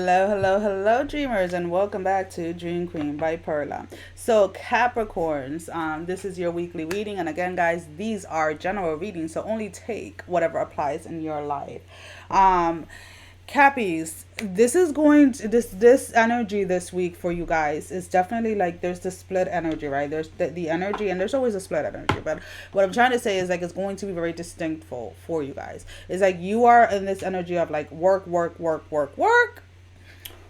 Hello, hello, hello, dreamers, and welcome back to Dream Queen by Perla. So, Capricorns, this is your weekly reading, and again, guys, these are general readings, so only take whatever applies in your life. Um, Cappies, this energy this week for you guys is definitely like there's the split energy, right? There's the energy, and there's always a split energy. But what I'm trying to say is like it's going to be very distinct for you guys. It's like you are in this energy of like work, work, work, work, work,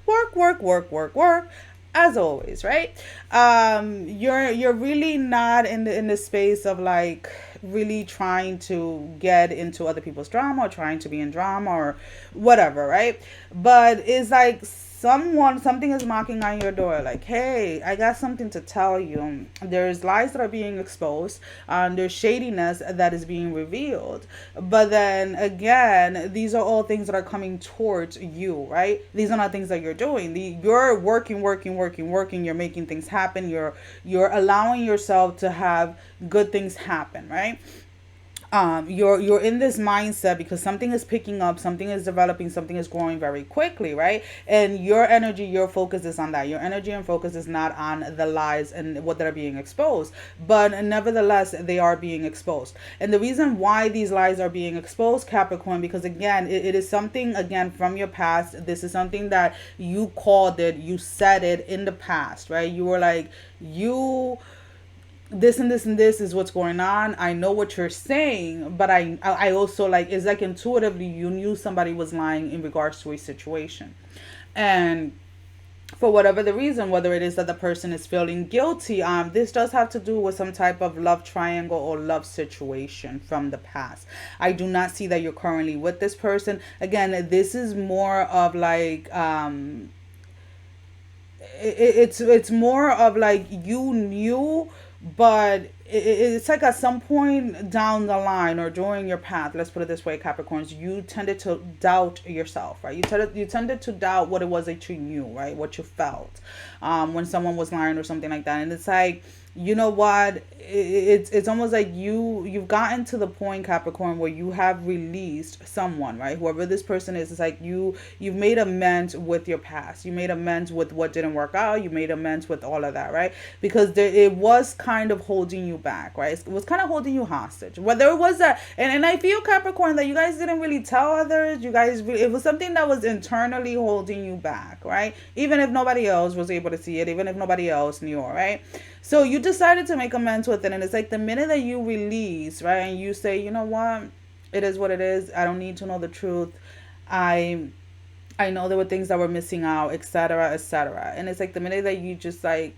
work, work, work, work, work, as always, right? You're really not in the space of like really trying to get into other people's drama or trying to be in drama or whatever, right? But it's like something is knocking on your door like, hey, I got something to tell you. There's lies that are being exposed. There's shadiness that is being revealed. But then again, these are all things that are coming towards you, right? These are not things that you're doing. You're working, working, working, working. You're making things happen. You're allowing yourself to have good things happen, right? You're in this mindset because something is picking up, something is developing, something is growing very quickly, right? And your energy, your focus is on that. Your energy and focus is not on the lies and what that are being exposed, but nevertheless they are being exposed. And the reason why these lies are being exposed, Capricorn, because again it is something again from your past. This is something that you called it, you said it in the past, right? You were like, you this and this and this is what's going on. I know what you're saying, but I also like, it's like intuitively you knew somebody was lying in regards to a situation. And for whatever the reason, whether it is that the person is feeling guilty, this does have to do with some type of love triangle or love situation from the past. I do not see that you're currently with this person. Again, this is more of like it's more of like you knew, but it's like at some point down the line or during your path, let's put it this way, Capricorns, you tended to doubt yourself, right? You tended to doubt what it was that you knew, right? What you felt when someone was lying or something like that. And it's like, you know what, it's almost like you've gotten to the point, Capricorn, where you have released someone, right? Whoever this person is, it's like you've made amends with your past. You made amends with what didn't work out. You made amends with all of that, right? Because it was kind of holding you back, right? It was kind of holding you hostage. Whether it was that, and I feel, Capricorn, that you guys didn't really tell others. You guys it was something that was internally holding you back, right? Even if nobody else was able to see it, even if nobody else knew, right? So you decided to make amends with it, and it's like the minute that you release, right, and you say, you know what, it is what it is. I don't need to know the truth. I I know there were things that were missing out, etc., etc. And it's like the minute that you just like,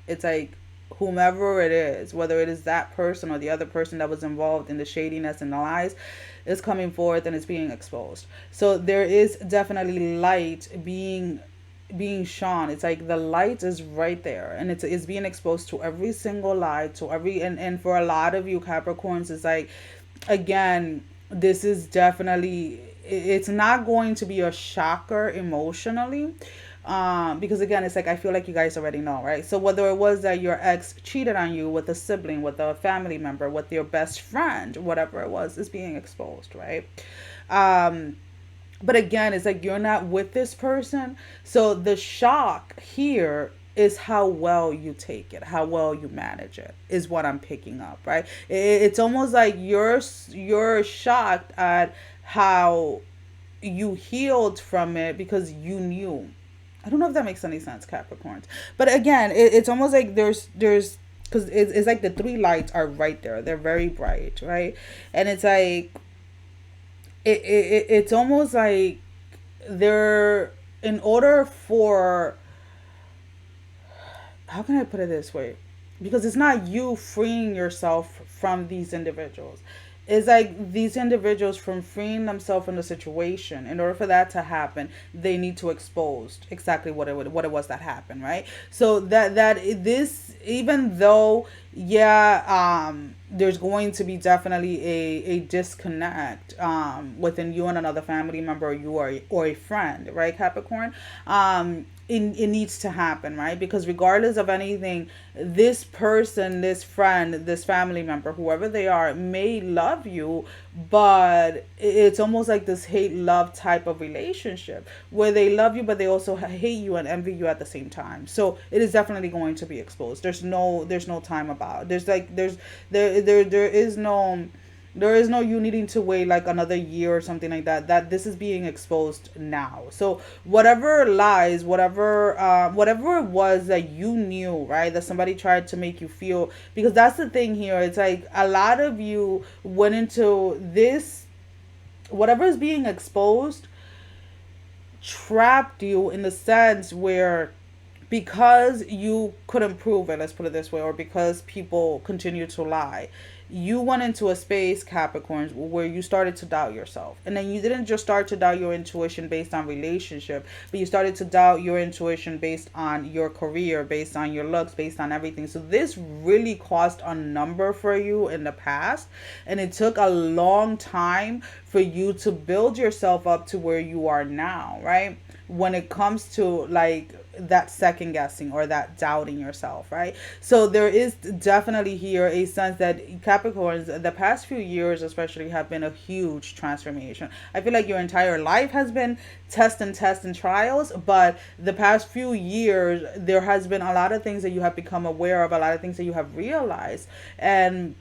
it's like whomever it is, whether it is that person or the other person that was involved in the shadiness and the lies, is coming forth and it's being exposed. So there is definitely light being shone. It's like the light is right there, and it's being exposed to every single lie, to every and for a lot of you Capricorns, it's like, again, this is definitely, it's not going to be a shocker emotionally, because again, it's like I feel like you guys already know, right? So whether it was that your ex cheated on you with a sibling, with a family member, with your best friend, whatever it was, is being exposed, right? um but again, it's like you're not with this person. So the shock here is how well you take it, how well you manage it, is what I'm picking up, right? It's almost like you're shocked at how you healed from it because you knew. I don't know if that makes any sense, Capricorns. But again, it's almost like there's because it's like the three lights are right there. They're very bright, right? And it's like it's almost like they're, in order for, how can I put it this way, because it's not you freeing yourself from these individuals. It's like these individuals, from freeing themselves from the situation, in order for that to happen, they need to expose exactly what it was that happened, right? So that this, even though, yeah, there's going to be definitely a disconnect within you and another family member, or you or a friend, right, Capricorn? It needs to happen, right? Because regardless of anything, this person, this friend, this family member, whoever they are, may love you, but it's almost like this hate love type of relationship where they love you, but they also hate you and envy you at the same time. So it is definitely going to be exposed. There's no time about. There is no you needing to wait like another year or something like that. That this is being exposed now. So whatever lies, whatever it was that you knew, right, that somebody tried to make you feel, because that's the thing here. It's like a lot of you went into this, whatever is being exposed trapped you in the sense where, because you couldn't prove it, let's put it this way, or because people continue to lie, you went into a space, Capricorns, where you started to doubt yourself. And then you didn't just start to doubt your intuition based on relationship, but you started to doubt your intuition based on your career, based on your looks, based on everything. So this really cost a number for you in the past, and it took a long time for you to build yourself up to where you are now, right? When it comes to like that second guessing or that doubting yourself, right? So there is definitely here a sense that Capricorns, the past few years especially, have been a huge transformation. I feel like your entire life has been tests and trials, but the past few years there has been a lot of things that you have become aware of, a lot of things that you have realized, and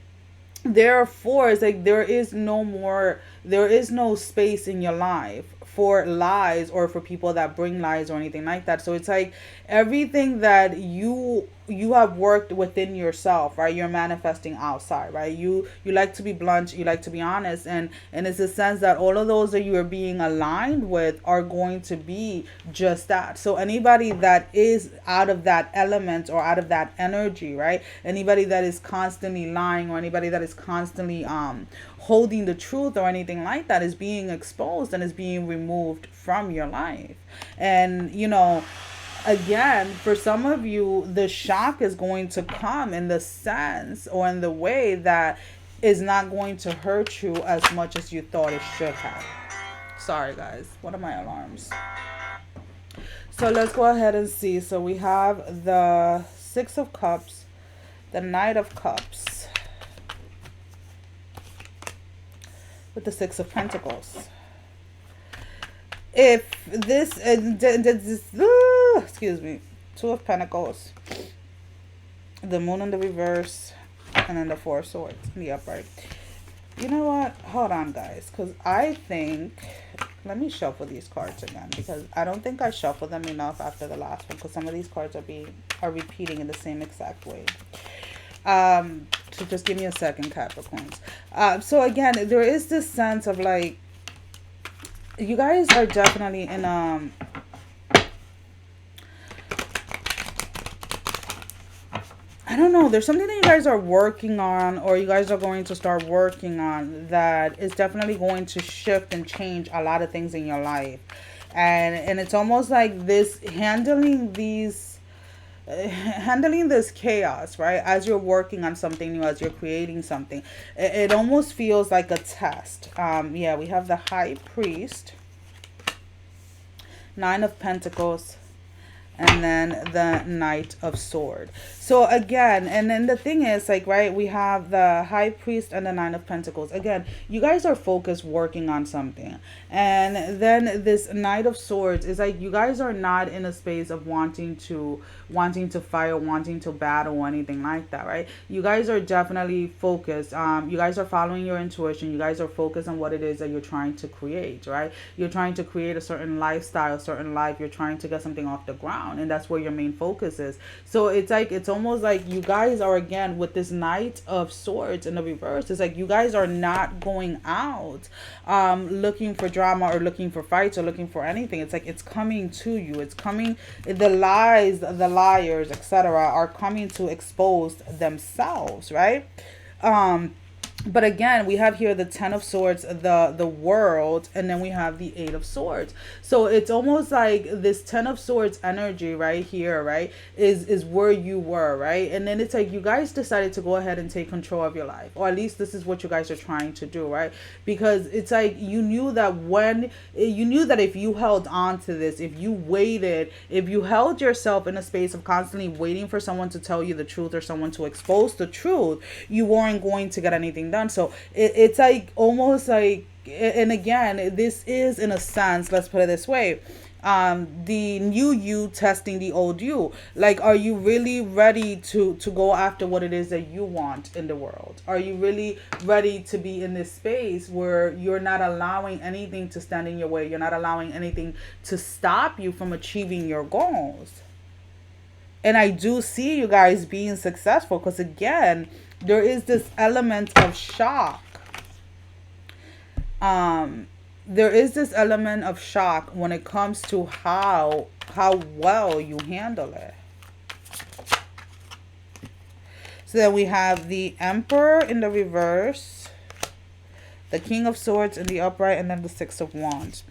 therefore it's like there is no space in your life for lies or for people that bring lies or anything like that. So it's like everything that you have worked within yourself, right? You're manifesting outside, right? You like to be blunt, you like to be honest, and it's a sense that all of those that you are being aligned with are going to be just that. So anybody that is out of that element or out of that energy, right? Anybody that is constantly lying, or anybody that is constantly holding the truth or anything like that, is being exposed and is being removed from your life. And again, for some of you, the shock is going to come in the sense or in the way that is not going to hurt you as much as you thought it should have. Sorry guys, what are my alarms? So let's go ahead and see. So we have the Six of Cups, the Knight of Cups, with the Six of Pentacles. If this, excuse me, Two of Pentacles, the Moon in the reverse, and then the Four of Swords in the upright. You know what? Hold on, guys, because I think, let me shuffle these cards again, because I don't think I shuffled them enough after the last one, because some of these cards are repeating in the same exact way. So just give me a second, Capricorns. So again, there is this sense of like, you guys are definitely in I don't know, there's something that you guys are working on, or you guys are going to start working on, that is definitely going to shift and change a lot of things in your life. And it's almost like this, handling this chaos, right, as you're working on something new, as you're creating something, it almost feels like a test. Yeah, we have the High Priest, Nine of Pentacles, and then the Knight of Swords. So again, and then the thing is, like, right, we have the High Priest and the Nine of Pentacles. Again, you guys are focused working on something. And then this Knight of Swords is like, you guys are not in a space of wanting to fight, wanting to battle, or anything like that, right? You guys are definitely focused. You guys are following your intuition. You guys are focused on what it is that you're trying to create, right? You're trying to create a certain lifestyle, a certain life. You're trying to get something off the ground, and that's where your main focus is. So it's like, it's almost like you guys are, again, with this Knight of Swords in the reverse, it's like you guys are not going out looking for drama or looking for fights or looking for anything. It's like it's coming to you. It's coming, the lies, the liars, etc., are coming to expose themselves, right? But again, we have here the 10 of swords, the world, and then we have the 8 of swords. So it's almost like this 10 of swords energy right here, right, is where you were, right? And then it's like you guys decided to go ahead and take control of your life, or at least this is what you guys are trying to do, right? Because it's like you knew that when you knew that if you held on to this, if you waited, if you held yourself in a space of constantly waiting for someone to tell you the truth or someone to expose the truth, you weren't going to get anything done. So it's like almost like, and again, this is in a sense, let's put it this way, the new you testing the old you. Like, are you really ready to go after what it is that you want in the world? Are you really ready to be in this space where you're not allowing anything to stand in your way, you're not allowing anything to stop you from achieving your goals? And I do see you guys being successful, because again, there is this element of shock. There is this element of shock when it comes to how well you handle it. So then we have the Emperor in the reverse, the King of Swords in the upright, and then the 6 of Wands.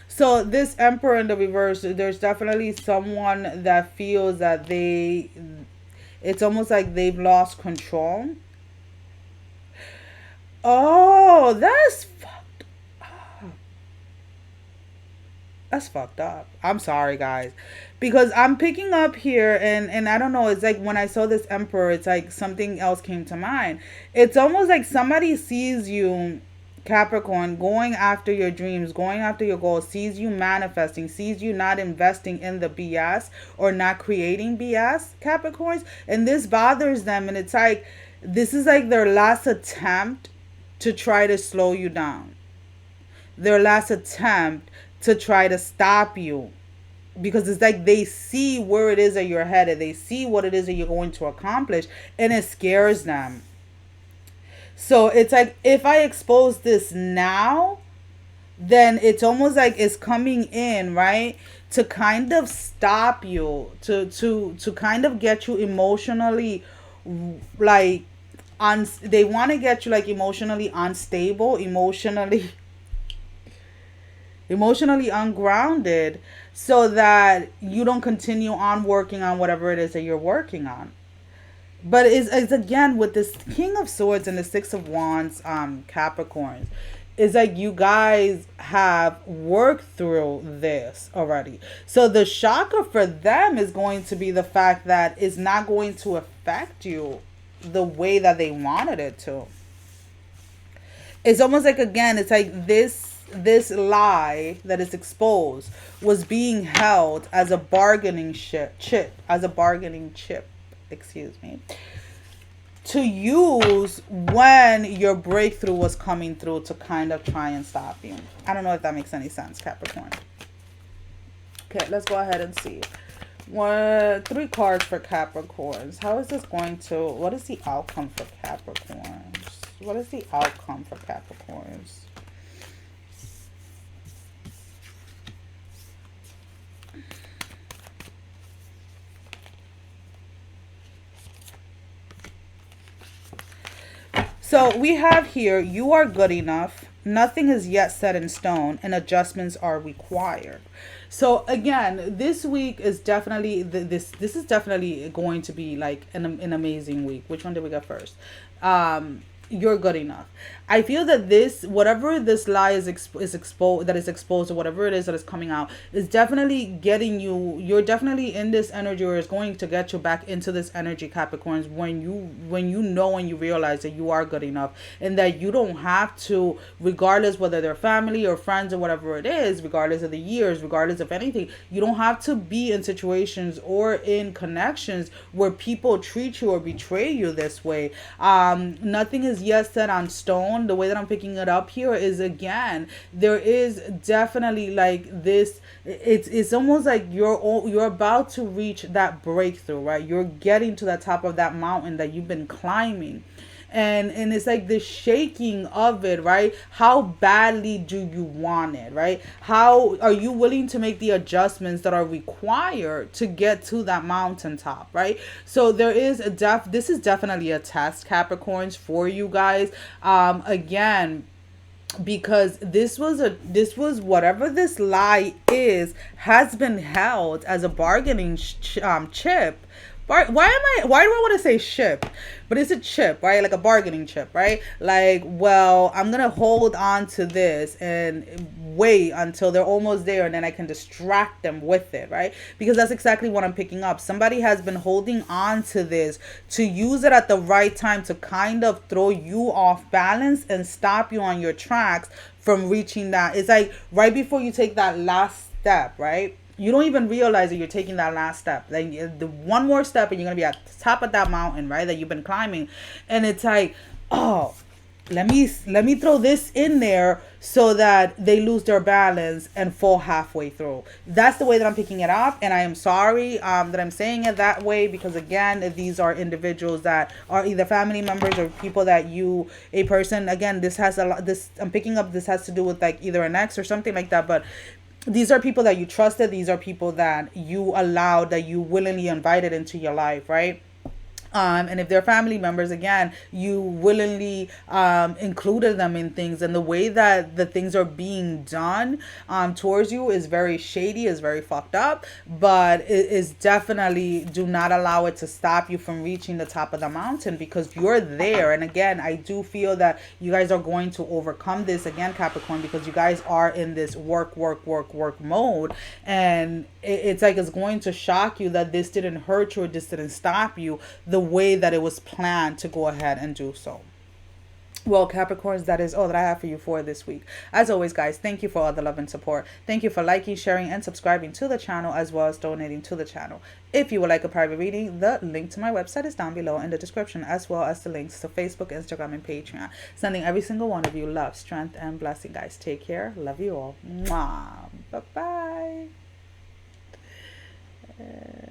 So this Emperor in the reverse, there's definitely someone that feels that it's almost like they've lost control. Oh, that's fucked up. I'm sorry, guys, because I'm picking up here, and I don't know, it's like when I saw this Emperor, it's like something else came to mind. It's almost like somebody sees you, Capricorn, going after your dreams, going after your goals, sees you manifesting, sees you not investing in the BS or not creating BS, Capricorns, and this bothers them. And it's like, this is like their last attempt to try to slow you down, their last attempt to try to stop you, because it's like they see where it is that you're headed, they see what it is that you're going to accomplish, and it scares them. So it's like, if I expose this now, then it's almost like it's coming in, right, to kind of stop you, to kind of get you emotionally, like, they want to get you like emotionally unstable, emotionally ungrounded, so that you don't continue on working on whatever it is that you're working on. But it's again with this King of Swords and the 6 of Wands, Capricorns, is like you guys have worked through this already. So the shocker for them is going to be the fact that it's not going to affect you the way that they wanted it to. It's almost like, again, it's like this lie that is exposed was being held as a bargaining chip, excuse me, to use when your breakthrough was coming through to kind of try and stop you. I don't know if that makes any sense, Capricorn. Okay, let's go ahead and see. 3 cards for Capricorns. How is this going to, what is the outcome for Capricorns? What is the outcome for Capricorns? So we have here, you are good enough. Nothing is yet set in stone, and adjustments are required. So again, this week is definitely this is definitely going to be like an amazing week. Which one did we get first? You're good enough. I feel that this, whatever this lie is exposed, that is exposed, or whatever it is that is coming out, is definitely getting you. You're definitely in this energy, or is going to get you back into this energy, Capricorns. When you know and you realize that you are good enough, and that you don't have to, regardless whether they're family or friends or whatever it is, regardless of the years, regardless of anything, you don't have to be in situations or in connections where people treat you or betray you this way. Nothing is yet set on stone. The way that I'm picking it up here is, again, there is definitely like this, it's almost like you're about to reach that breakthrough, right? You're getting to the top of that mountain that you've been climbing. and it's like the shaking of it, right? How badly do you want it, right? How are you willing to make the adjustments that are required to get to that mountaintop, right? So there is this is definitely a test, Capricorns, for you guys. Again, because this was whatever this lie is, has been held as a bargaining chip. Why do I want to say ship? But it's a chip, right? Like a bargaining chip, right? Like, well, I'm gonna hold on to this and wait until they're almost there, and then I can distract them with it, right? Because that's exactly what I'm picking up. Somebody has been holding on to this to use it at the right time to kind of throw you off balance and stop you on your tracks from reaching that. It's like right before you take that last step, right? You don't even realize that you're taking that last step. Like the one more step and you're going to be at the top of that mountain, right? That you've been climbing. And it's like, oh, let me throw this in there so that they lose their balance and fall halfway through. That's the way that I'm picking it up. And I am sorry that I'm saying it that way, because again, these are individuals that are either family members or people that a person, again, this has a lot, I'm picking up, this has to do with like either an ex or something like that. But these are people that you trusted. These are people that you allowed, that you willingly invited into your life, right? And if they're family members, again, you willingly included them in things, and the way that the things are being done towards you is very shady, is very fucked up, but it is definitely, do not allow it to stop you from reaching the top of the mountain, because you're there. And again, I do feel that you guys are going to overcome this, again, Capricorn, because you guys are in this work mode, and it's like it's going to shock you that this didn't hurt you or this didn't stop you the way that it was planned to go ahead and do so. Well, Capricorns, that is all that I have for you for this week. As always, guys, thank you for all the love and support. Thank you for liking, sharing, and subscribing to the channel, as well as donating to the channel. If you would like a private reading, the link to my website is down below in the description, as well as the links to Facebook, Instagram, and Patreon. Sending every single one of you love, strength, and blessing, guys. Take care. Love you all. Mwah. Bye-bye.